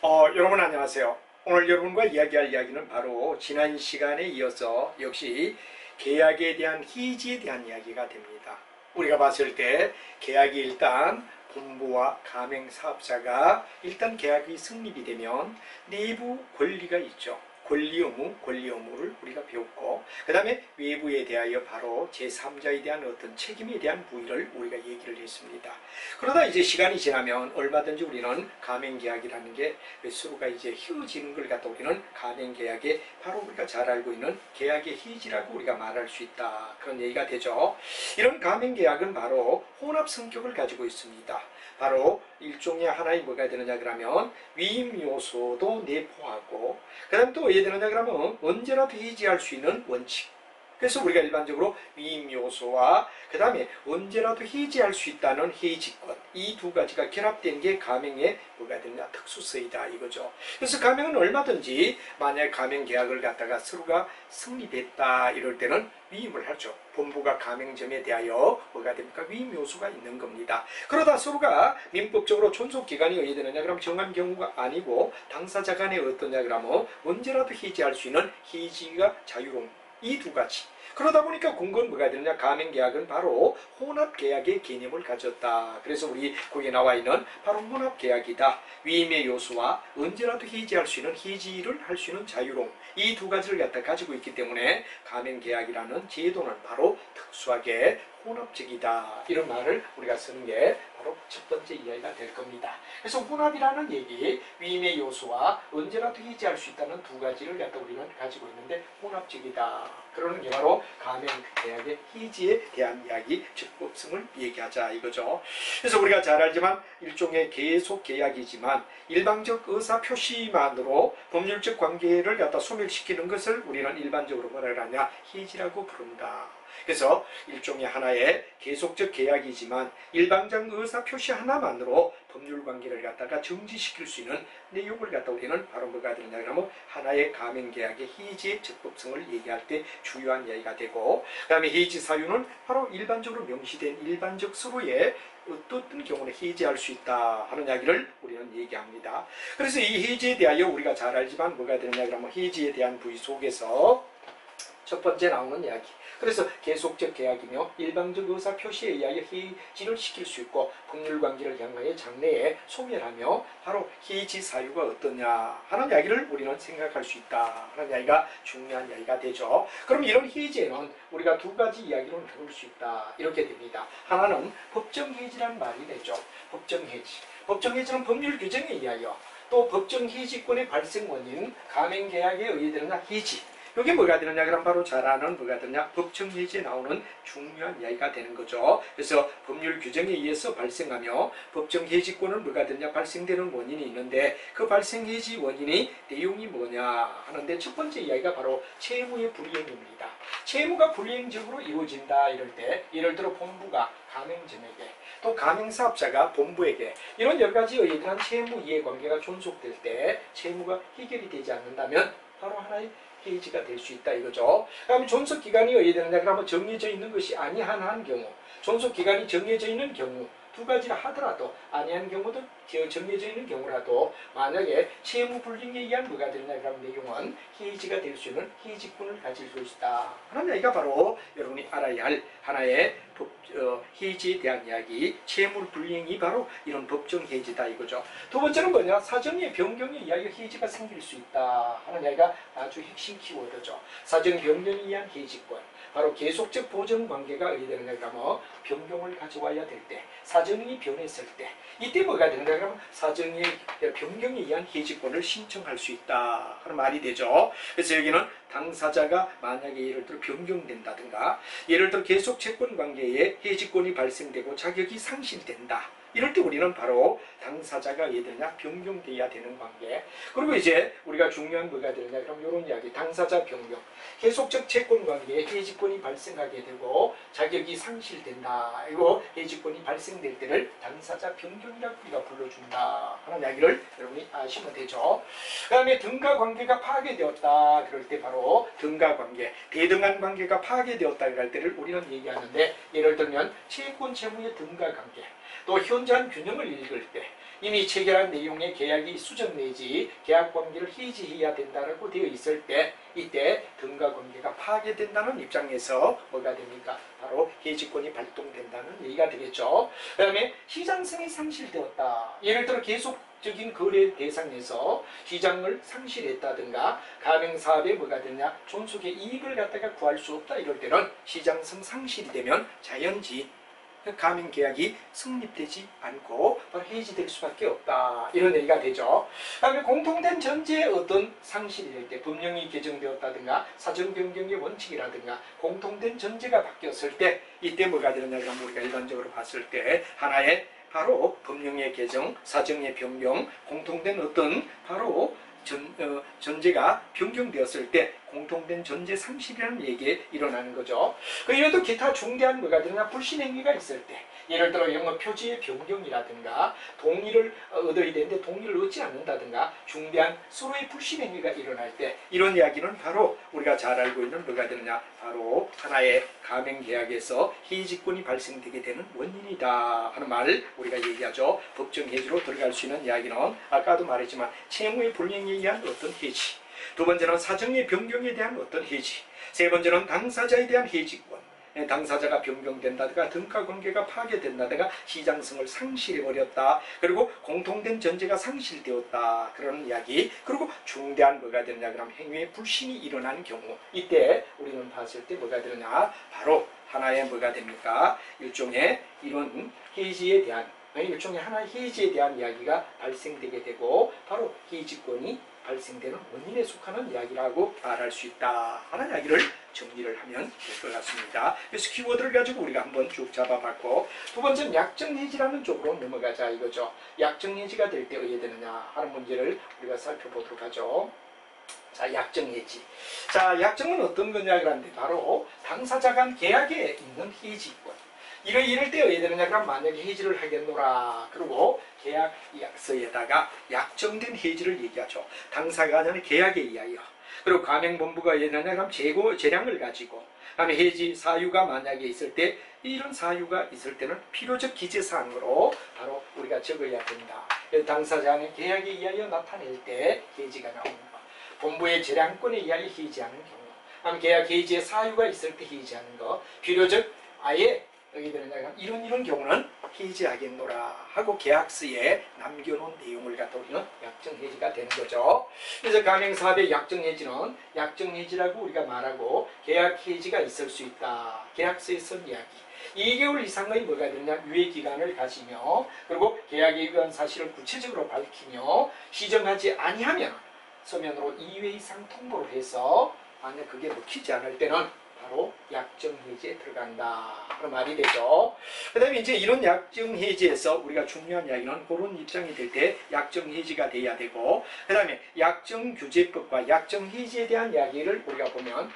여러분 안녕하세요. 오늘 여러분과 이야기할 이야기는 바로 지난 시간에 이어서 역시 계약에 대한 희지에 대한 이야기가 됩니다. 우리가 봤을 때 계약이 일단 본부와 가맹사업자가 일단 계약이 성립이 되면 내부 권리가 있죠. 권리 의무를 우리가 배웠고, 그 다음에 외부에 대하여 바로 제3자에 대한 어떤 책임에 대한 부위를 우리가 얘기를 했습니다. 그러다 이제 시간이 지나면 얼마든지 우리는 가맹계약이라는 게 서로가 이제 헤어지는 걸 갖다 우리는 가맹계약에 바로 우리가 잘 알고 있는 계약의 희지라고 우리가 말할 수 있다. 그런 얘기가 되죠. 이런 가맹계약은 바로 혼합 성격을 가지고 있습니다. 바로 일종의 하나의 뭐가 되느냐 그러면 위임 요소도 내포하고, 그 다음 또 왜 되느냐 그러면 언제라도 해지할 수 있는 원칙. 그래서 우리가 일반적으로 위임 요소와 그 다음에 언제라도 해지할 수 있다는 해지권, 이 두 가지가 결합된 게 가맹의 뭐가 되느냐 특수성이다 이거죠. 그래서 가맹은 얼마든지 만약 가맹 계약을 갖다가 서로가 성립했다 이럴 때는 위임을 하죠. 본부가 가맹점에 대하여 뭐가 됩니까? 위임 요소가 있는 겁니다. 그러다 서로가 민법적으로 존속 기간이 어디 되느냐 그럼 정한 경우가 아니고 당사자 간에 어떠냐 그러면 언제라도 해지할 수 있는 해지가 자유로운 이 두 가지. 그러다 보니까 공건 뭐가 되느냐 가맹계약은 바로 혼합계약의 개념을 가졌다. 그래서 우리 거기에 나와 있는 바로 혼합계약이다. 위임의 요소와 언제라도 해지할 수 있는 해지를 할 수 있는 자유로움, 이 두 가지를 갖다 가지고 있기 때문에 가맹계약이라는 제도는 바로 특수하게 혼합적이다. 이런 말을 우리가 쓰는 게 바로 첫 번째 이야기가 될 겁니다. 그래서 혼합이라는 얘기, 위임의 요소와 언제라도 해지할 수 있다는 두 가지를 갖다 우리는 가지고 있는데 혼합적이다. 그러는 게 바로 가맹계약의 해지에 대한 이야기, 적법성을 얘기하자 이거죠. 그래서 우리가 잘 알지만 일종의 계속 계약이지만 일방적 의사 표시만으로 법률적 관계를 갖다 소멸시키는 것을 우리는 일반적으로 뭐라 하냐 해지라고 부른다. 그래서 일종의 하나의 계속적 계약이지만 일방적 의사 표시 하나만으로 법률 관계를 갖다가 정지시킬 수 있는 내용을 갖다 우리는 바로 뭐가 되느냐 그러면 하나의 가맹계약의 해지의 적법성을 얘기할 때 주요한 이야기가 되고, 그 다음에 해지 사유는 바로 일반적으로 명시된 일반적 서로의 어떤 경우는 해지할 수 있다 하는 이야기를 우리는 얘기합니다. 그래서 이 해지에 대하여 우리가 잘 알지만 뭐가 되느냐 그러면 해지에 대한 부위 속에서 첫 번째 나오는 이야기. 그래서 계속적 계약이며 일방적 의사 표시에 의하여 해지를 시킬 수 있고 법률관계를 향하여 장래에 소멸하며 바로 해지 사유가 어떠냐 하는 이야기를 우리는 생각할 수 있다 하는 이야기가 중요한 이야기가 되죠. 그럼 이런 해지에는 우리가 두 가지 이야기로 나눌 수 있다 이렇게 됩니다. 하나는 법정해지라는 말이 되죠. 법정해지. 법정해지는 법률 규정에 의하여 또 법정해지권의 발생 원인 가맹계약에 의해되는 해지, 이게 뭐가 되느냐 그럼 바로 잘 아는 뭐가 되느냐 법정해지에 나오는 중요한 이야기가 되는 거죠. 그래서 법률 규정에 의해서 발생하며 법정해지권은 뭐가 되느냐 발생되는 원인이 있는데 그 발생해지 원인이 내용이 뭐냐 하는데 첫 번째 이야기가 바로 채무의 불이행입니다. 채무가 불이행적으로 이루어진다 이럴 때 예를 들어 본부가 가맹점에게 또 가맹사업자가 본부에게 이런 여러 가지 의견한 채무 이해관계가 존속될 때 채무가 해결이 되지 않는다면 바로 하나의 해지가 될 수 있다 이거죠. 그러면 존속기간이 어디에 되느냐 그러면 정해져 있는 것이 아니한 경우, 존속기간이 정해져 있는 경우 두 가지를 하더라도 아니한 경우도 정해져 있는 경우라도 만약에 채무불이행에 의한 뭐가 되느냐 그러면 내용은 해지가 될 수 있는 해지권을 가질 수 있다 하는 이야기가 바로 여러분이 알아야 할 하나의 해지에 대한 이야기, 채무불이행이 바로 이런 법정해지다 이거죠. 두 번째는 뭐냐 사정의 변경에 의하여 해지가 생길 수 있다 하는 이야기가 아주 핵심 키워드죠. 사정 변경에 의한 해지권, 바로 계속적 보정관계가 의되느냐 그러면 변경을 가져와야 될 때, 사정이 변했을 때 이때 뭐가 되느냐 그러면 사정의 변경에 의한 해지권을 신청할 수 있다 하는 말이 되죠. 그래서 여기는 당사자가 만약에 예를 들어 변경된다든가 예를 들어 계속 채권 관계에 해지권이 발생되고 자격이 상실된다 이럴 때 우리는 바로 당사자가 예되냐 변경돼야 되는 관계. 그리고 이제 우리가 중요한 뭐가 되느냐 그럼 이런 이야기, 당사자 변경, 계속적 채권 관계에 해지권이 발생하게 되고 자격이 상실된다. 이거 해지권이 발생될 때를 당사자 변경이라고 우리가 불러준다 하는 이야기를 여러분이 아시면 되죠. 그 다음에 등가 관계가 파괴되었다 그럴 때 바로 등가 관계, 대등한 관계가 파괴되었다 그럴 때를 우리는 얘기하는데 예를 들면 채권 채무의 등가 관계, 또 현저한 균형을 읽을 때 이미 체결한 내용의 계약이 수정 내지 계약 관계를 해지해야 된다고 되어 있을 때 이때 등가 관계가 파괴된다는 입장에서 뭐가 됩니까? 바로 해지권이 발동된다는 얘기가 되겠죠. 그 다음에 시장성이 상실되었다. 예를 들어 계속적인 거래 대상에서 시장을 상실했다든가 가맹사업에 뭐가 되냐 존속의 이익을 갖다가 구할 수 없다 이럴 때는 시장성 상실이 되면 자연지 가맹계약이 성립되지 않고 바로 해지될 수밖에 없다. 이런 얘기가 되죠. 그다음에 공통된 전제의 어떤 상실이 될 때 법령이 개정되었다든가 사정 변경의 원칙이라든가 공통된 전제가 바뀌었을 때 이때 뭐가 되느냐 그러면 우리가 일반적으로 봤을 때 하나의 바로 법령의 개정, 사정의 변경, 공통된 어떤 바로 전제가 변경되었을 때 공통된 전제 상실이라는 얘기에 일어나는 거죠. 그 이외에도 기타 중대한 뭐가 되느냐 불신행위가 있을 때 예를 들어 영업 표지의 변경이라든가 동의를 얻어야 되는데 동의를 얻지 않는다든가 중대한 서로의 불신행위가 일어날 때 이런 이야기는 바로 우리가 잘 알고 있는 뭐가 되느냐 바로 하나의 가맹계약에서 해지권이 발생되게 되는 원인이다 하는 말을 우리가 얘기하죠. 법정 해지로 들어갈 수 있는 이야기는 아까도 말했지만 채무의 불이행에 의한 어떤 해지, 두 번째는 사정의 변경에 대한 어떤 해지, 세 번째는 당사자에 대한 해지권, 당사자가 변경된다든가 등가관계가 파괴된다든가 시장성을 상실해버렸다. 그리고 공통된 전제가 상실되었다. 그런 이야기. 그리고 중대한 뭐가 되느냐 그러면 행위의 불신이 일어나는 경우 이때 우리는 봤을 때 뭐가 되느냐 바로 하나의 뭐가 됩니까? 일종의 이런 해지에 대한 일종의 하나의 해지에 대한 이야기가 발생되게 되고 바로 해지권이 발생되는 원인에 속하는 이야기라고 말할 수 있다 하는 이야기를 정리를 하면 될 것 같습니다. 그래서 키워드를 가지고 우리가 한번 쭉 잡아봤고 두 번째는 약정해지라는 쪽으로 넘어가자 이거죠. 약정해지가 될 때 어떻게 되느냐 하는 문제를 우리가 살펴보도록 하죠. 자, 약정해지. 자, 약정은 어떤 거냐 그런데 바로 당사자 간 계약에 있는 해지권. 이럴 때 어떻게 되느냐 그럼 만약에 해지를 하겠노라 그리고 계약서에다가 약정된 해지를 얘기하죠. 당사자 간의 계약에 의하여 그리고 가맹본부가 얘기하냐 그럼 재량을 가지고 그다음에 해지 사유가 만약에 있을 때 이런 사유가 있을 때는 필요적 기재사항으로 바로 우리가 적어야 된다. 당사자 간의 계약에 의하여 나타낼 때 해지가 나오는 거. 본부의 재량권에 의하여 해지하는 경우 그다음에 계약 해지의 사유가 있을 때 해지하는 거. 필요적 아예 여기 되느냐 이런 경우는 해지하겠노라 하고 계약서에 남겨놓은 내용을 갖다 우리는 약정해지가 되는 거죠. 그래서 가맹사업의 약정해지는 약정해지라고 우리가 말하고 계약해지가 있을 수 있다. 계약서에 쓴 이야기. 2개월 이상의 뭐가 되느냐 유예기간을 가지며 그리고 계약에 의한 사실을 구체적으로 밝히며 시정하지 아니하면 서면으로 2회 이상 통보를 해서 만약 그게 먹히지 않을 때는 바로 약정해지에 들어간다 그런 말이 되죠. 그 다음에 이제 이런 약정해지에서 우리가 중요한 이야기는 그런 입장이 될 때 약정해지가 돼야 되고 그 다음에 약정규제법과 약정해지에 대한 이야기를 우리가 보면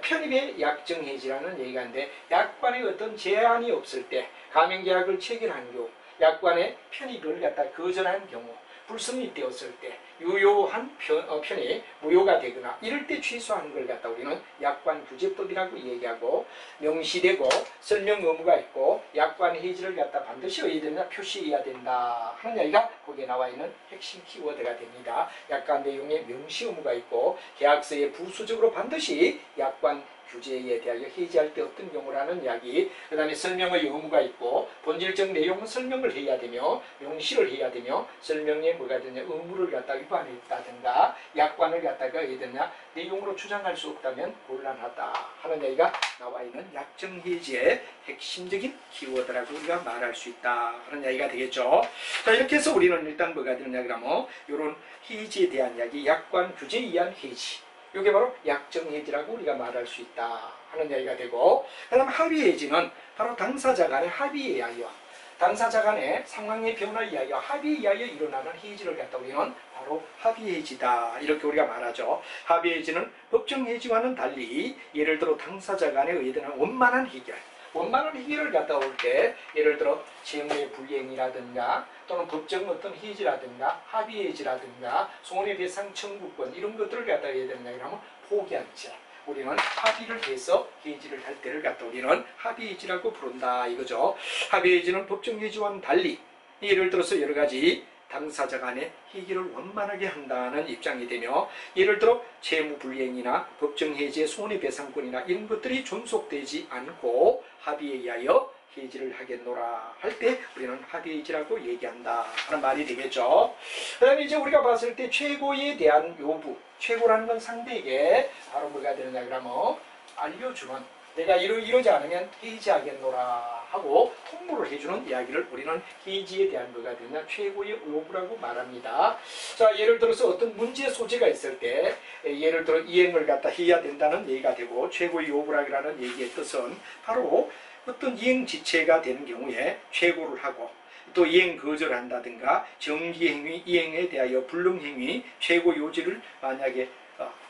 편입의 약정해지라는 얘기가 있는데 약관에 어떤 제한이 없을 때 가맹계약을 체결한 경우 약관의 편입을 갖다 거절한 경우 불성립되었을 때 유효한 편이 무효가 되거나 이럴 때 취소하는 걸 갖다 우리는 약관규제법이라고 얘기하고 명시되고 설명 의무가 있고 약관 해지를 갖다 반드시 어디야 되느냐 표시해야 된다 하는 이야기가 거기에 나와 있는 핵심 키워드가 됩니다. 약관 내용에 명시 의무가 있고 계약서에 부수적으로 반드시 약관 규제에 대하여 해지할 때 어떤 경우라는 이야기 그 다음에 설명의 의무가 있고 본질적 내용은 설명을 해야 되며 명시를 해야 되며 설명에 뭐가 되냐 의무를 갖다 위반했다든가 약관을 갖다가 해야 되냐 내용으로 주장할 수 없다면 곤란하다 하는 얘기가 나와 있는 약정해지의 핵심적인 키워드라고 우리가 말할 수 있다 하는 이야기가 되겠죠. 자 이렇게 해서 우리는 일단 뭐가 되느냐 그러면 이런 해지에 대한 이야기 약관 규제에 의한 해지 이게 바로 약정해지라고 우리가 말할 수 있다 하는 이야기가 되고 그 다음 합의해지는 바로 당사자 간의 합의에 의하여 당사자 간의 상황의 변화에 의하여 합의에 의하여 일어나는 해지를 갖다 우리는 바로 합의해지다 이렇게 우리가 말하죠. 합의해지는 법정해지와는 달리 예를 들어 당사자 간에 의해되는 원만한 해결을 갖다 올 때 예를 들어 채무의 불이행이라든가 또는 법정 어떤 해지라든가 합의해지라든가 손해배상 청구권 이런 것들을 갖다 해야 되느냐 그러면 포기한 채 우리는 합의를 해서 해지를 할 때를 갖다 우리는 합의해지라고 부른다 이거죠. 합의해지는 법정해지와는 달리 예를 들어서 여러 가지 당사자 간의 해결을 원만하게 한다는 입장이 되며, 예를 들어 채무불이행이나 법정해지의 손해배상권이나 이런 것들이 존속되지 않고 합의에 의하여 해지를 하겠노라 할 때 우리는 합의해지라고 얘기한다 하는 말이 되겠죠. 그 다음에 이제 우리가 봤을 때 최고에 대한 요구, 최고라는 건 상대에게 바로 뭐가 되느냐 그러면 알려주는, 내가 이러지 않으면 해지하겠노라 하고 통보를 해주는 이야기를 우리는 해지에 대한 뭐가 되느냐 최고의 요구라고 말합니다. 자, 예를 들어서 어떤 문제 소지가 있을 때 예를 들어 이행을 갖다 해야 된다는 얘기가 되고, 최고의 요구라는 얘기의 뜻은 바로 어떤 이행 지체가 되는 경우에 최고를 하고, 또 이행 거절을 한다든가 정기행위, 이행에 대하여 불능행위, 최고 요지를 만약에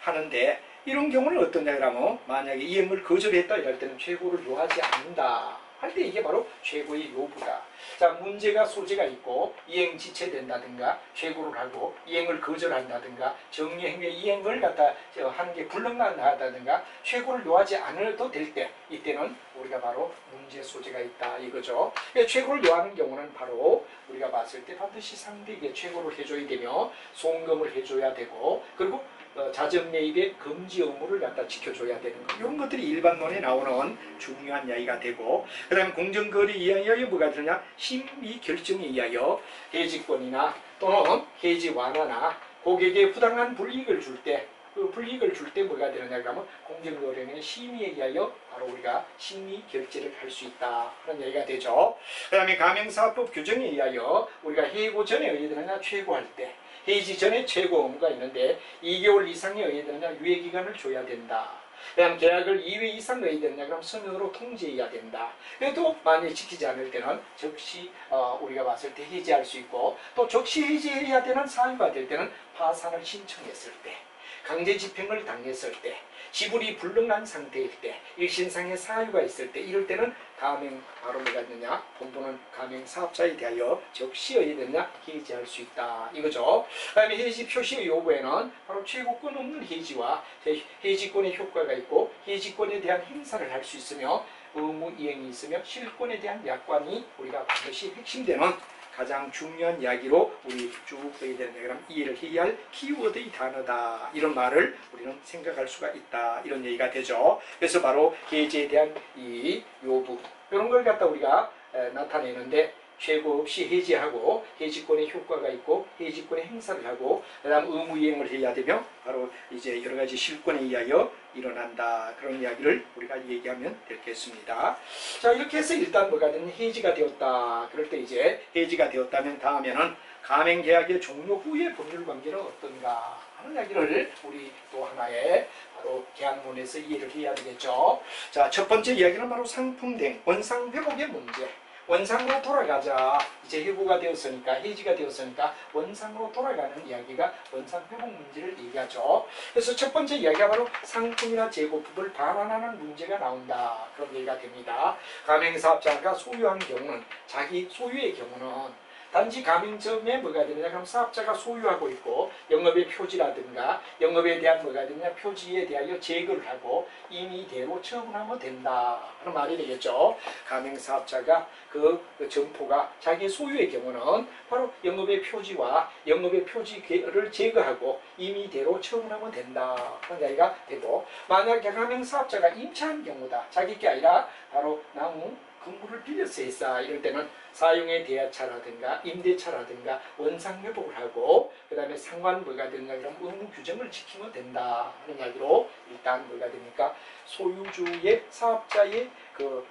하는데, 이런 경우는 어떠냐 그러면 만약에 이행을 거절했다 이럴 때는 최고를 요하지 않는다 할 때 이게 바로 최고의 요구다. 자, 문제가 소지가 있고 이행 지체된다든가 최고를 하고 이행을 거절한다든가 정리행위 이행을 갖다 하는 게 불능하다든가 최고를 요하지 않아도 될 때, 이때는 우리가 바로 문제 소지가 있다 이거죠. 최고를 요하는 경우는 바로 우리가 봤을 때 반드시 상대에게 최고를 해줘야 되며 송금을 해줘야 되고, 그리고 자정 매입의 금지 의무를 갖다 지켜줘야 되는 것, 이런 것들이 일반론에 나오는 중요한 이야기가 되고, 그 다음에 공정거래에 의하여 뭐가 되느냐 심의 결정에 의하여 해지권이나 또는 해지 완화나 고객에 부당한 불이익을 줄 때, 그 불이익을 줄 때 뭐가 되느냐 그러면 공정거래는 심의에 의하여 바로 우리가 심의 결제를 할 수 있다 하는 얘기가 되죠. 그 다음에 가맹사업법 규정에 의하여 우리가 해고 전에 의해되느냐 최고할 때, 해지 전에 최고 의무가 있는데 2개월 이상에 의해되느냐 유예기간을 줘야 된다. 그다음 계약을 2회 이상 의해되느냐 그럼 서면으로 통지해야 된다. 그래도 만약 지키지 않을 때는 적시 우리가 봤을 때 해지할 수 있고, 또 적시 해지해야 되는 사유가 될 때는 파산을 신청했을 때, 강제 집행을 당했을 때, 지불이 불능한 상태일 때, 일신상의 사유가 있을 때, 이럴 때는 가맹 바로 뭐가 있느냐 본부는 가맹 사업자에 대하여 적시 의해되느냐 해지할 수 있다 이거죠. 그 다음에 해지 표시 요구에는 바로 최고권 없는 해지와 해지권의 효과가 있고, 해지권에 대한 행사를 할 수 있으며 의무 이행이 있으며 실권에 대한 약관이 우리가 반드시 핵심되는 가장 중요한 이야기로 우리 쭉 보게 되는 그럼 이해를 해야 할 키워드의 단어다, 이런 말을 우리는 생각할 수가 있다, 이런 얘기가 되죠. 그래서 바로 해지에 대한 이 요구, 이런 걸 갖다 우리가 나타내는데, 최고 없이 해지하고 해지권의 효과가 있고 해지권의 행사를 하고, 그 다음 의무 이행을 해야 되며 바로 이제 여러 가지 실권에 의하여 일어난다, 그런 이야기를 우리가 얘기하면 되겠습니다. 자, 이렇게 해서 일단 뭐가 되는 해지가 되었다. 그럴 때 이제 해지가 되었다면 다음에는 가맹계약의 종료 후의 법률관계는 어떤가 하는 이야기를 우리 또 하나의 바로 계약론에서 이해를 해야 되겠죠. 자, 첫 번째 이야기는 바로 상품된 원상회복의 문제. 원상으로 돌아가자. 이제 해고가 되었으니까, 해지가 되었으니까 원상으로 돌아가는 이야기가 원상회복 문제를 얘기하죠. 그래서 첫 번째 이야기가 바로 상품이나 재고품을 반환하는 문제가 나온다, 그런 얘기가 됩니다. 가맹사업자가 소유한 경우는, 자기 소유의 경우는 단지 가맹점에 뭐가 되느냐 그럼 사업자가 소유하고 있고, 영업의 표지라든가 영업에 대한 뭐가 되느냐 표지에 대하여 제거를 하고 임의대로 처분하면 된다 하는 말이 되겠죠. 가맹사업자가 그 점포가 자기 소유의 경우는 바로 영업의 표지와 영업의 표지를 제거하고 임의대로 처분하면 된다 하는 이야기가 되고, 만약에 가맹사업자가 임차한 경우다, 자기 게 아니라 바로 나무 건물을 빌려서 했어, 이럴 때는 사용의 대하차라든가 임대차라든가 원상회복을 하고, 그 다음에 상환 뭐가 되느냐 그럼 의무 규정을 지키면 된다 하는 이야기로, 일단 뭐가 됩니까 소유주의 사업자의 그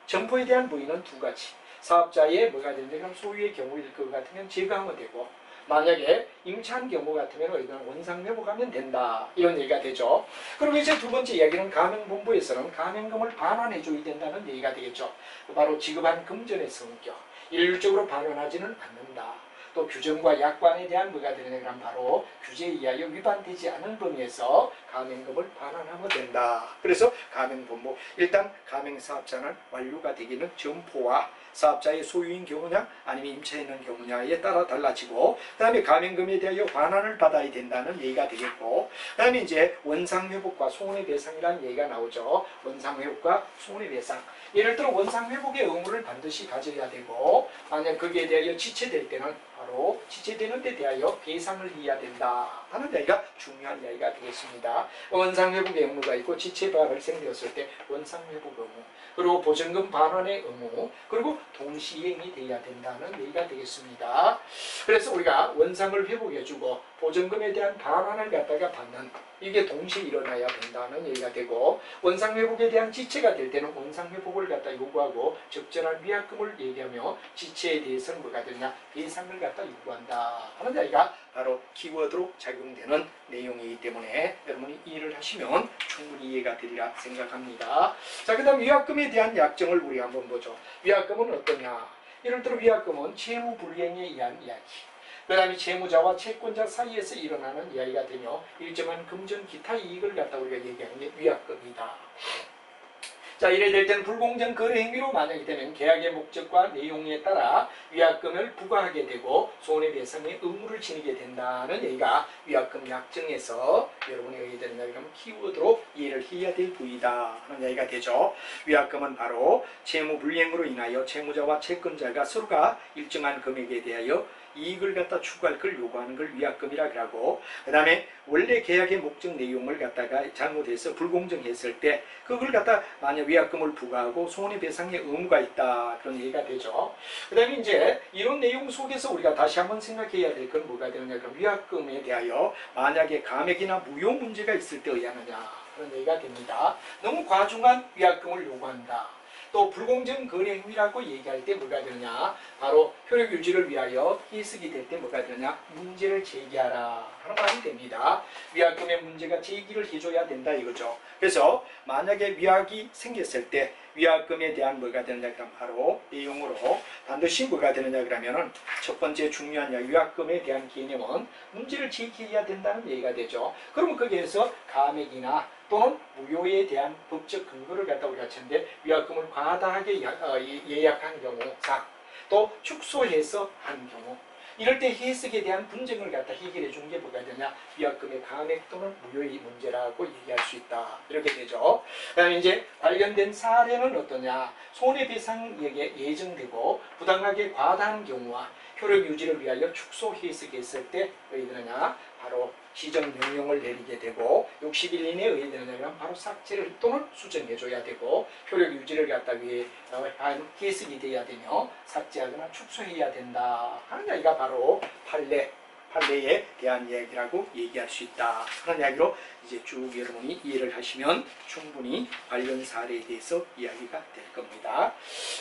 점포에 대한 부위는 두 가지, 사업자의 뭐가 되느냐 그럼 소유의 경우일 것 같으면 제거하면 되고, 만약에 임차한 경우 같으면 원상회복하면 된다, 이런 얘기가 되죠. 그리고 이제 두 번째 이야기는 가맹본부에서는 가맹금을 반환해줘야 된다는 얘기가 되겠죠. 바로 지급한 금전의 성격, 일률적으로 반환하지는 않는다. 또 규정과 약관에 대한 뭐가 되느냐 그럼 바로 규제에 의하여 위반되지 않은 범위에서 가맹금을 반환하면 된다. 그래서 가맹본부, 일단 가맹사업자는 완료가 되기는 점포와 사업자의 소유인 경우냐 아니면 임차에 있는 경우냐에 따라 달라지고, 그 다음에 가맹금에 대하여 반환을 받아야 된다는 얘기가 되겠고, 그 다음에 이제 원상회복과 손해배상이라는 얘기가 나오죠. 원상회복과 손해배상, 예를 들어 원상회복의 의무를 반드시 가져야 되고, 만약 거기에 대하여 지체될 때는 바로 바로 지체되는 데 대하여 배상을 해야 된다 하는 이야기가 중요한 이야기가 되겠습니다. 원상회복의 의무가 있고 지체가 발생되었을 때 원상회복 의무, 그리고 보증금 반환의 의무, 그리고 동시행이 돼야 된다는 얘기가 되겠습니다. 그래서 우리가 원상을 회복해주고 보증금에 대한 반환을 갖다가 받는, 이게 동시에 일어나야 된다는 얘기가 되고, 원상회복에 대한 지체가 될 때는 원상회복을 갖다 요구하고 적절한 위약금을 얘기하며 지체에 대해서는 뭐가 되냐, 배상을 갖다 요구한다 하는 이야기가 바로 키워드로 작용되는 내용이기 때문에 여러분이 이해를 하시면 충분히 이해가 되리라 생각합니다. 자, 그 다음 위약금에 대한 약정을 우리 한번 보죠. 위약금은 어떠냐? 예를 들어 위약금은 채무불이행에 의한 이야기, 그 다음에 채무자와 채권자 사이에서 일어나는 이야기가 되며 일정한 금전 기타 이익을 갖다 우리가 얘기하는 게 위약금이다. 자, 이래 될 때는 불공정 거래 행위로 만약에 되면 계약의 목적과 내용에 따라 위약금을 부과하게 되고 손해배상의 의무를 지니게 된다는 얘기가 위약금 약정에서 여러분이 의해야 되는 이야기라면 키워드로 이해를 해야 될 부위다 하는 이야기가 되죠. 위약금은 바로 채무불이행으로 인하여 채무자와 채권자가 서로가 일정한 금액에 대하여 이익을 갖다 추구할 걸 요구하는 걸 위약금이라 그러고, 그 다음에 원래 계약의 목적 내용을 갖다가 잘못해서 불공정했을 때 그걸 갖다 만약 위약금을 부과하고 손해배상의 의무가 있다 그런 얘기가 되죠. 그 다음에 이제 이런 내용 속에서 우리가 다시 한번 생각해야 될 건 뭐가 되느냐, 그럼 위약금에 대하여 만약에 감액이나 무효 문제가 있을 때 의하느냐 그런 얘기가 됩니다. 너무 과중한 위약금을 요구한다, 또 불공정 거래 행위라고 얘기할 때 뭐가 되느냐, 바로 효력 유지를 위하여 해석이 될 때 뭐가 되느냐, 문제를 제기하라 하는 말이 됩니다. 위약금의 문제가 제기를 해줘야 된다 이거죠. 그래서 만약에 위약이 생겼을 때 위약금에 대한 뭐가 되느냐 그러면 바로 내용으로 반드시 뭐가 되느냐 그러면은 첫 번째 중요한 위약금에 대한 개념은 문제를 제기해야 된다는 얘기가 되죠. 그러면 거기에서 감액이나 또는 무효에 대한 법적 근거를 갖다 우리가 찾는데, 위약금을 과다하게 예약한 경우상, 또 축소해서 한 경우, 이럴 때 해석에 대한 분쟁을 갖다 해결해 주는 게 뭐가 되냐, 위약금의 감액 또는 무효의 문제라고 얘기할 수 있다 이렇게 되죠. 그다음에 이제 관련된 사례는 어떠냐, 손해배상액에 예정되고 부당하게 과다한 경우와 효력 유지를 위하여 축소 해석했을 때 왜 되느냐, 바로 시정명령을 내리게 되고 60일 이내에 의해되느냐면 바로 삭제를 또는 수정해줘야 되고, 효력 유지를 갖다 위해 한 해석이 돼야 되며 삭제하거나 축소해야 된다 하는 이야기가 바로 판례에 대한 이야기라고 얘기할 수 있다 하는 이야기로 이제 쭉 여러분이 이해를 하시면 충분히 관련 사례에 대해서 이야기가 될 겁니다.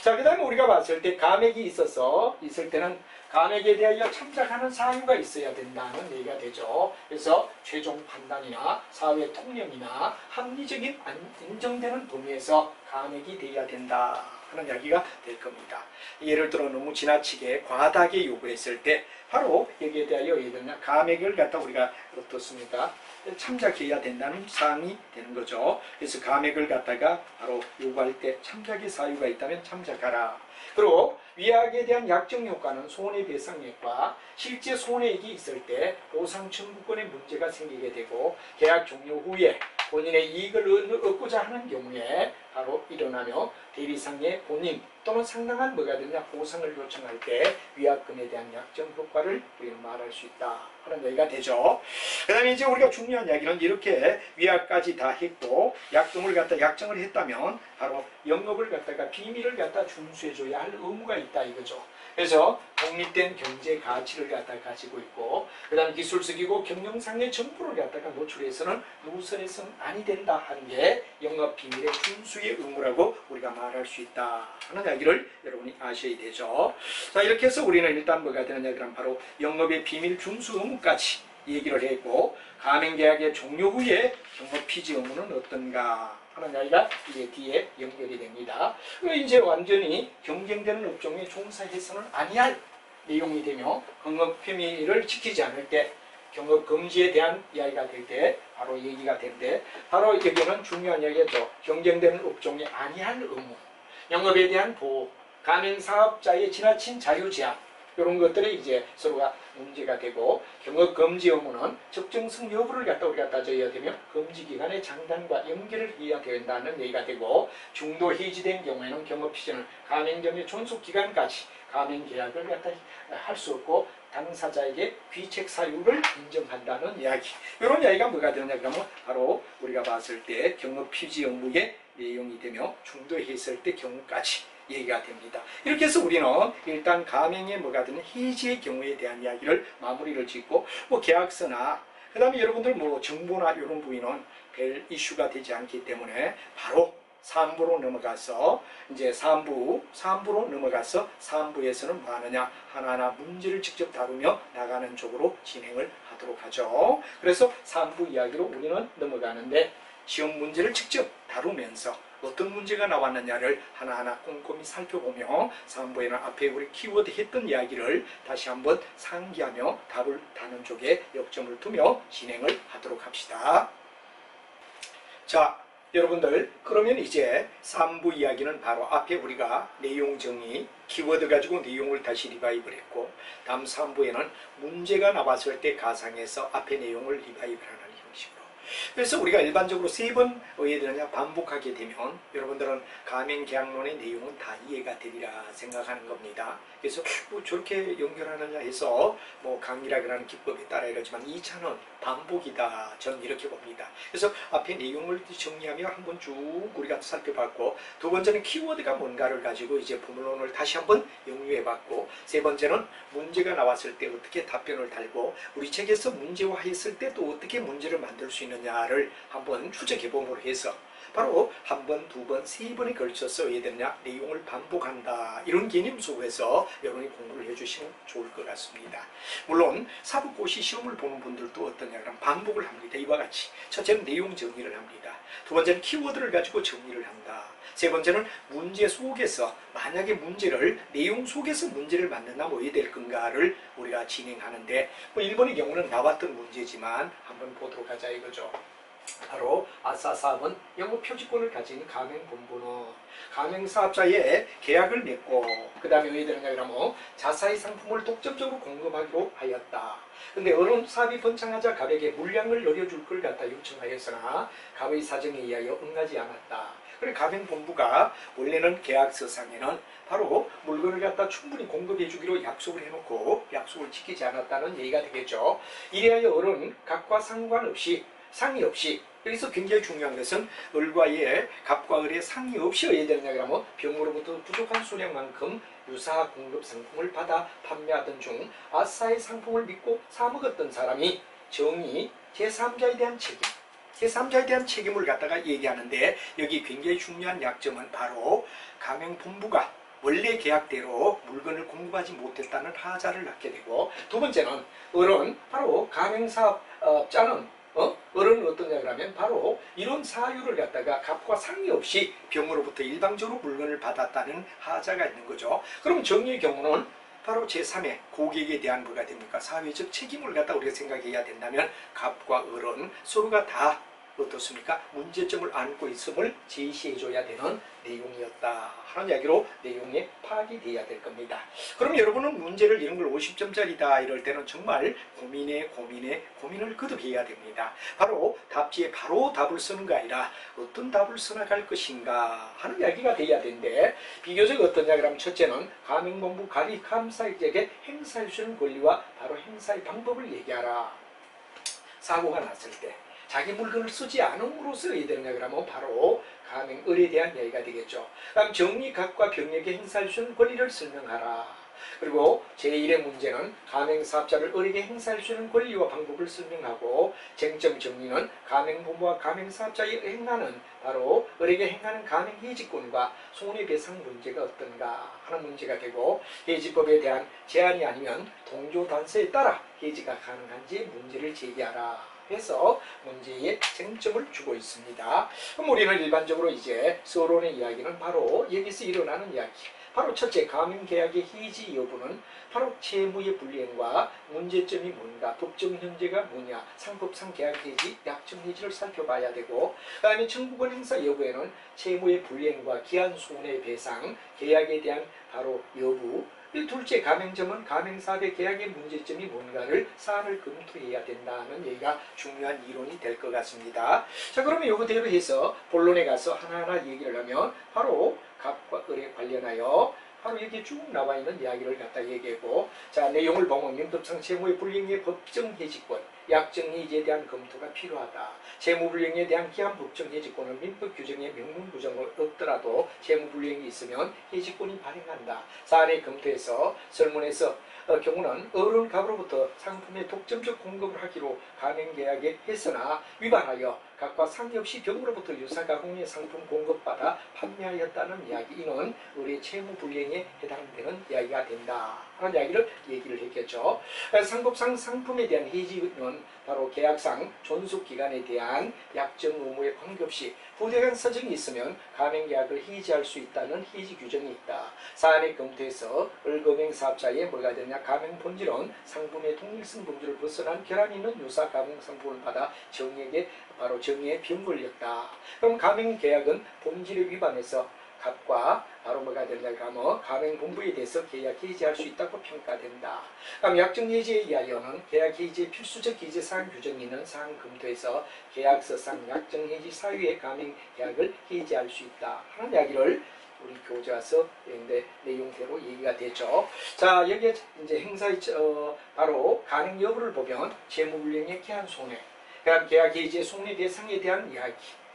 자, 그 다음에 우리가 봤을 때 감액이 있을 때는 감액에 대하여 참작하는 사유가 있어야 된다는 얘기가 되죠. 그래서 최종 판단이나 사회 통념이나 합리적인 인정되는 범위에서 감액이 돼야 된다 하는 이야기가 될 겁니다. 예를 들어 너무 지나치게 과다하게 요구했을 때 바로 여기에 대하여 감액을 갖다 우리가 어떻습니까? 참작해야 된다는 사항이 되는 거죠. 그래서 감액을 갖다가 바로 요구할 때 참작의 사유가 있다면 참작하라. 그리고 위약에 대한 약정 효과는 손해배상액과 실제 손해액이 있을 때 보상 청구권의 문제가 생기게 되고, 계약 종료 후에 본인의 이익을 얻고자 하는 경우에 바로 일어나며 대리상의 본인 또는 상당한 뭐가 되냐 보상을 요청할 때 위약금에 대한 약정 효과를 우리는 말할 수 있다 하는 얘기가 되죠. 그 다음에 이제 우리가 중요한 이야기는 이렇게 위약까지 다 했고 약금을 갖다 약정을 했다면 바로 영업을 갖다가 비밀을 갖다 준수해줘야 할 의무가 있다 이거죠. 그래서 독립된 경제 가치를 갖다 가지고 있고, 그 다음 기술적이고 경영상의 정보를 갖다가 노출해서는 누설해서는 아니 된다 하는 게 영업 비밀의 준수의 의무라고 우리가 말할 수 있다 하는 이야기를 여러분이 아셔야 되죠. 자, 이렇게 해서 우리는 일단 뭐가 되느냐 그럼 바로 영업의 비밀 준수 의무까지 얘기를 했고, 가맹계약의 종료 후에 영업 피지 의무는 어떤가 하는 이야기가 이제 뒤에 연결이 됩니다. 이제 완전히 경쟁되는 업종에 종사해서는 아니할 내용이 되며 경업 비밀을 지키지 않을 때 경업 금지에 대한 이야기가 될 때 바로 얘기가 되는데, 바로 여기는 중요한 이야기죠. 경쟁되는 업종이 아니할 의무, 영업에 대한 보호, 가맹사업자의 지나친 자유 제한, 이런 것들이 이제 서로가 문제가 되고, 경업 금지 의무는 적정성 여부를 갖다 우리가 따져야 되며 금지 기간의 장단과 연결을 해야 된다는 얘기가 되고, 중도 해지된 경우에는 경업 피지는 가맹점의 존속 기간까지 가맹 계약을 갖다 할 수 없고 당사자에게 귀책 사유를 인정한다는 이야기. 이런 이야기가 뭐가 되느냐 그러면 바로 우리가 봤을 때 경우 피지 업무의 내용이 되며 중도했을 때 경우까지 얘기가 됩니다. 이렇게 해서 우리는 일단 가맹의 뭐가 되는 해지의 경우에 대한 이야기를 마무리를 짓고 뭐 계약서나 그 다음에 여러분들 뭐 정보나 이런 부위는 별 이슈가 되지 않기 때문에 바로 3부로 넘어가서 이제 3부로 넘어가서 3부에서는 뭐 하느냐 하나하나 문제를 직접 다루며 나가는 쪽으로 진행을 하도록 하죠. 그래서 3부 이야기로 우리는 넘어가는데 시험 문제를 직접 다루면서 어떤 문제가 나왔느냐를 하나하나 꼼꼼히 살펴보며 3부에는 앞에 우리 키워드 했던 이야기를 다시 한번 상기하며 답을 다는 쪽에 역점을 두며 진행을 하도록 합시다. 자, 여러분들 그러면 이제 3부 이야기는 바로 앞에 우리가 내용 정의, 키워드 가지고 내용을 다시 리바이브를 했고 다음 3부에는 문제가 나왔을 때 가상에서 앞에 내용을 리바이브를 하는 형식으로. 그래서 우리가 일반적으로 3번 왜 되느냐 반복하게 되면 여러분들은 가맹계약론의 내용은 다 이해가 되리라 생각하는 겁니다. 그래서 뭐 저렇게 연결하느냐 해서 뭐 강의라는 기법에 따라 이러지만 2차는 반복이다. 저는 이렇게 봅니다. 그래서 앞에 내용을 정리하며 한번 쭉 우리가 살펴봤고 두 번째는 키워드가 뭔가를 가지고 이제 부문론을 다시 한번 영유해봤고 세 번째는 문제가 나왔을 때 어떻게 답변을 달고 우리 책에서 문제화했을 때 또 어떻게 문제를 만들 수 있느냐를 한번 추적해봄으로 해서 바로 한 번, 두 번, 세 번에 걸쳐서 왜 되느냐 내용을 반복한다 이런 개념 속에서 여러분이 공부를 해주시면 좋을 것 같습니다. 물론 사법고시 시험을 보는 분들도 어떠냐 그럼 반복을 합니다. 이와 같이 첫째는 내용 정리를 합니다. 두 번째는 키워드를 가지고 정리를 한다. 세 번째는 문제 속에서 만약에 문제를 내용 속에서 문제를 만든다면 뭐 될 건가를 우리가 진행하는데 뭐 1번의 경우는 나왔던 문제지만 한번 보도록 하자 이거죠. 바로 아싸사업은 영업 표지권을 가진 가맹본부는 가맹사업자의 계약을 맺고 그 다음에 왜 되느냐 그러면 자사의 상품을 독점적으로 공급하기로 하였다. 근데 어느 사업이 번창하자 갑에게 물량을 늘려줄 걸 갖다 요청하였으나 갑의 사정에 의하여 응하지 않았다. 그리고 가맹본부가 원래는 계약서상에는 바로 물건을 갖다 충분히 공급해 주기로 약속을 해놓고 약속을 지키지 않았다는 얘기가 되겠죠. 이래하여 어른 각과 상관없이 상의 없이 여기서 굉장히 중요한 것은 을과의 갑과 을의 상의 없이 어야 되느냐 그러면 병으로부터 부족한 수량만큼 유사 공급 상품을 받아 판매하던 중 아싸의 상품을 믿고 사먹었던 사람이 정의 제3자에 대한 책임 제3자에 대한 책임을 갖다가 얘기하는데 여기 굉장히 중요한 약점은 바로 가맹본부가 원래 계약대로 물건을 공급하지 못했다는 하자를 낳게 되고 두 번째는 을은 바로 가맹사업자는 어른은 어떠냐 그러면 바로 이런 사유를 갖다가 갑과 상의 없이 병으로부터 일방적으로 물건을 받았다는 하자가 있는 거죠. 그럼 정의의 경우는 바로 제3의 고객에 대한 뭐가 됩니까? 사회적 책임을 갖다 우리가 생각해야 된다면 갑과 을은 서로가 다 어떻습니까? 문제점을 안고 있음을 제시해줘야 되는 내용이었다 하는 이야기로 내용에 파악이 돼야 될 겁니다. 그럼 여러분은 문제를 이런 걸 50점짜리다 이럴 때는 정말 고민을 거듭해야 됩니다. 바로 답지에 바로 답을 쓰는 거 아니라 어떤 답을 써나갈 것인가 하는 이야기가 돼야 되는데 비교적 어떠냐 그러면 첫째는 가맹본부 가리 감사에게 행사할 수 있는 권리와 바로 행사의 방법을 얘기하라. 사고가 났을 때 자기 물건을 쓰지 않음으로써 어야 되느냐 그러면 바로 가맹을에 대한 이야기가 되겠죠. 다음 정리각과 병력에 행사할 수 있는 권리를 설명하라. 그리고 제1의 문제는 가맹사업자를 을에게 행사할 수 있는 권리와 방법을 설명하고 쟁점 정리는 가맹본부와 가맹사업자에 행하는 바로 을에게 행하는 가맹해지권과 손해배상 문제가 어떤가 하는 문제가 되고 해지법에 대한 제한이 아니면 동조단서에 따라 해지가 가능한지 문제를 제기하라. 해서 문제에 쟁점을 주고 있습니다. 그럼 우리는 일반적으로 이제 서론의 이야기는 바로 여기서 일어나는 이야기. 바로 첫째, 가맹계약의 해지 여부는 바로 채무의 불이행과 문제점이 뭔가, 법정 현재가 뭐냐, 상법상 계약 해지, 약정 해지를 살펴봐야 되고, 그 다음에 청구권 행사 여부에는 채무의 불이행과 기한 손해배상, 계약에 대한 바로 여부, 둘째, 가맹점은 가맹사업의 계약의 문제점이 뭔가를 사안을 검토해야 된다는 얘기가 중요한 이론이 될 것 같습니다. 자, 그러면 이거대로 해서 본론에 가서 하나하나 얘기를 하면 바로 갑과 을에 관련하여 바로 여기에 쭉 나와 있는 이야기를 갖다 얘기하고, 자, 내용을 보면 민법상 채무의 불이행의 법정 해지권, 약정 해지에 대한 검토가 필요하다. 채무불이행에 대한 기한 법정 해지권은 민법 규정에 명문 규정을 없더라도 채무불이행이 있으면 해지권이 발행한다. 사안의 검토에서 설문에서 경우는 어른 갑으로부터 상품의 독점적 공급을 하기로 가맹계약에 했으나 위반하여 각과 상관없이 병으로부터 유사가공의 상품 공급받아 판매하였다는 이야기. 이는 우리 채무불이행에 해당되는 이야기가 된다 하는 이야기를 얘기를 했겠죠. 상법상 상품에 대한 해지는 바로 계약상 존속기간에 대한 약정 의무에 관계없이 부대간 사정이 있으면 가맹계약을 해지할 수 있다는 해지 규정이 있다. 사안의 검토에서 을금행 사업자의 뭐가 되냐, 가맹 본질은 상품의 동일성 범주를 벗어난 결함이 있는 유사 가공 상품을 받아 정액에 바로 정의에 병 걸렸다. 그럼 가맹계약은 본질을 위반해서 갑과 바로 뭐가 되냐 하면 가맹본부에 대해서 계약 해지할 수 있다고 평가된다. 그럼 약정 해지의 이하여는 계약 해지의 필수적 해지 사항 규정이 있는 사항 검토에서 계약서상 약정 해지 사유의 가맹 계약을 해지할 수 있다 하는 이야기를 우리 교과서 내용대로 얘기가 됐죠. 자, 여기에 이제 행사의 바로 가능 여부를 보면 채무불이행의 기한 손해, 그다음 계약 해지의 손해 대상에 대한 이야기,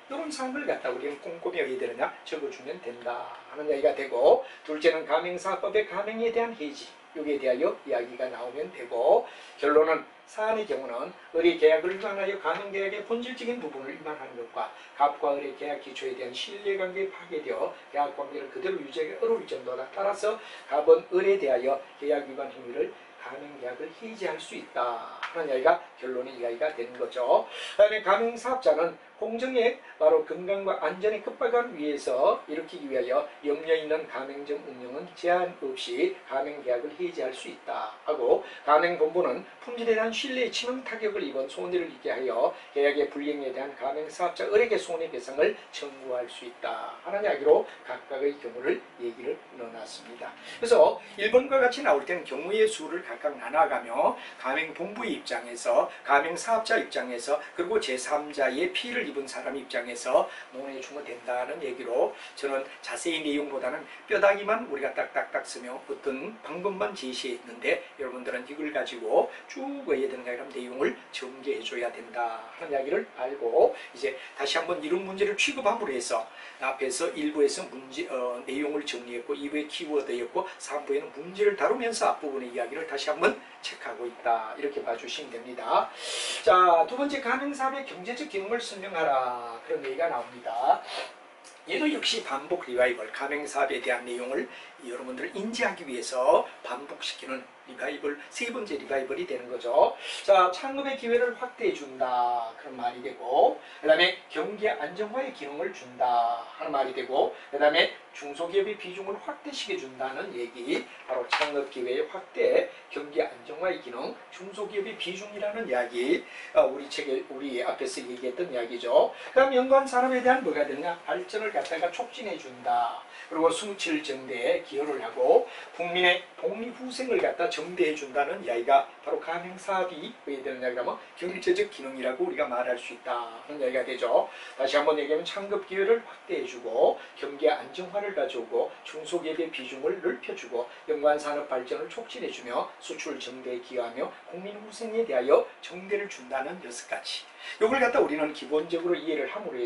이런 사항을 갖다 우리는 꼼꼼히 어디 되느냐 적어주면 된다 하는 이야기가 되고, 둘째는 가맹사업법의 가맹에 대한 해지, 여기에 대하여 이야기가 나오면 되고, 결론은 사안의 경우는 을의 계약을 위반하여 가맹계약의 본질적인 부분을 위반하는 것과 갑과 을의 계약 기초에 대한 신뢰관계에 파괴되어 계약관계를 그대로 유지하기 어려울 정도다. 따라서 갑은 을에 대하여 계약 위반 행위를 가맹계약을 해지할 수 있다 하는 이야기가 결론의 이야기가 되는 거죠. 그다음에 가맹사업자는 공정의 바로 건강과 안전에 급박한 위해서 일으키기 위하여 염려 있는 가맹점 운영은 제한 없이 가맹계약을 해지할 수 있다 하고, 가맹본부는 품질에 대한 신뢰에 치명 타격을 입은 손해를 입게 하여 계약의 불이행에 대한 가맹사업자 을에게 손해배상을 청구할 수 있다 하는 이야기로 각각의 경우를 얘기를 넣어놨습니다. 그래서 1번과 같이 나올 때는 경우의 수를 각각 나눠가며 가맹본부의 입장에서, 가맹사업자 입장에서, 그리고 제3자의 피해를 입은 사람 입장에서 논해주면 된다는 얘기로, 저는 자세히 내용보다는 뼈다귀만 우리가 딱딱딱 쓰며 어떤 방법만 제시했는데, 여러분들은 이걸 가지고 쭉 외워야 되는 그런 내용을 전개해줘야 된다 하는 이야기를 알고, 이제 다시 한번 이런 문제를 취급함으로 해서 앞에서 1부에서 문제 내용을 정리했고, 2부에 키워드였고, 3부에는 문제를 다루면서 앞부분의 이야기를 다시 한번 체크하고 있다, 이렇게 봐주시면 됩니다. 자, 두 번째, 가맹사업의 경제적 기능을 설명하라, 그런 얘기가 나옵니다. 얘도 역시 반복 리바이벌, 가맹사업에 대한 내용을 여러분들 인지하기 위해서 반복시키는 리바이벌, 세 번째 리바이벌이 되는 거죠. 자, 창업의 기회를 확대해 준다, 그런 말이 되고, 그 다음에 경기 안정화의 기능을 준다 하는 말이 되고, 그 다음에 중소기업의 비중을 확대시켜 준다는 얘기, 바로 창업 기회의 확대, 경기 안정화의 기능, 중소기업의 비중이라는 이야기, 우리 책에 우리 앞에서 얘기했던 이야기죠. 그 다음 연관 산업에 대한 뭐가 되느냐, 발전을 갖다가 촉진해 준다. 그리고 숭칠 정대에 기여를 하고 국민의 복리후생을 갖다 정대해 준다는 이야기가 바로 가맹사업이 왜 되는 이야기라면 경제적 기능이라고 우리가 말할 수 있다 하는 이야기가 되죠. 다시 한번 얘기하면 창업 기회를 확대해 주고 경기 안정화를 가져오고 중소기업의 비중을 넓혀주고 연관산업 발전을 촉진해 주며 수출 정대에 기여하며 국민 후생에 대하여 정대를 준다는 6가지. 이걸 갖다 우리는 기본적으로 이해를 함으로 해서